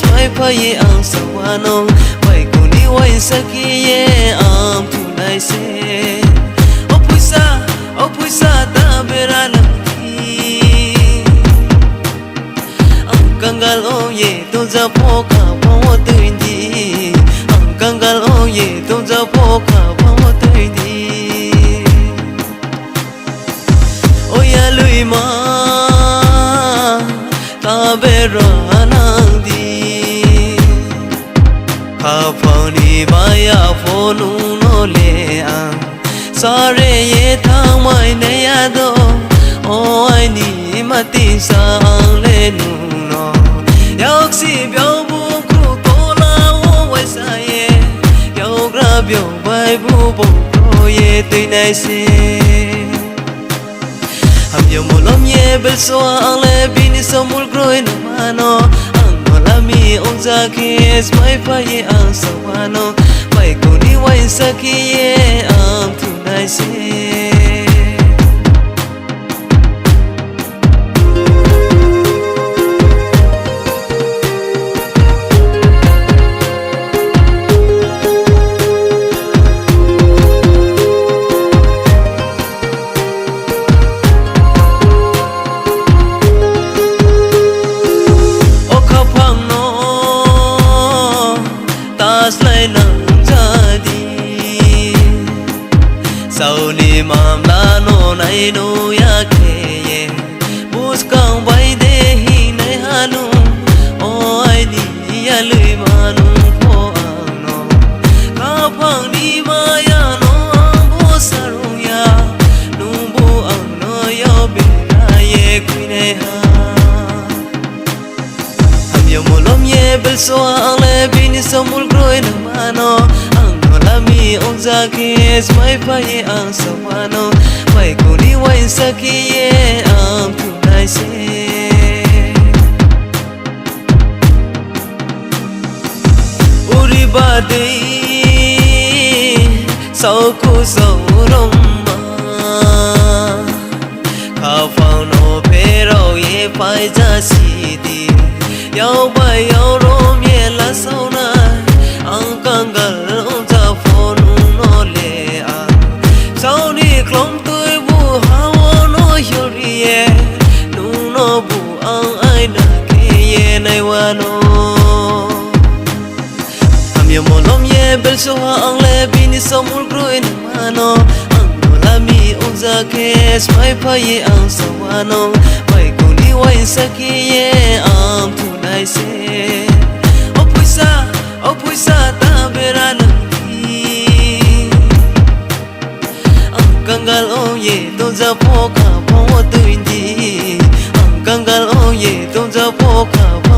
mai phai ang sawano mai kuni wai sakiye am tunai se o puisa ta beralam ki ang kangal o ye to za poka po tuindi ang kangal o ye to za poka po tuindi o ya lui ma ta berana di khapani maya phonu no le ang sare ye thang mai ne ya do o ai ni mati sang le nu no yak si byao bu ku to la o wai sa ye yau gra byao bai bu bo pro ye tui nai se ham yo mo lom ye bel so ang le bin so mul groi no mano ang la mi on za kies mai fa ye ang sawano mai ko ni wai sa ki ye am tu nai se sau ni mam la no nai no ya ke ye bus kang bai de hi nai hanu o ai ni ya lui manu pho ang no ka phang ni ma ya no bo saru ya nu bo ang no yo be na ye kui ne ha am yo mo lom ye bel so ang le bin so mul groi na mano mi on za kies mai fa ye ang sawano mai ko ni wai sa ki ye am tu nai se uri ba de sau ku sau rom ma kha phang no phe ro ye phai ja si di yau ba yau rom ye la sau na ang kangal bel so ang le bin so mul groi na mano ang la mi on za kes mai pa ye ang sawano mai ko ni wai sa ki ye am tu nai se o puisa ta berana ki ang kangal o ye to za poka po tuindi ang kangal o ye to za poka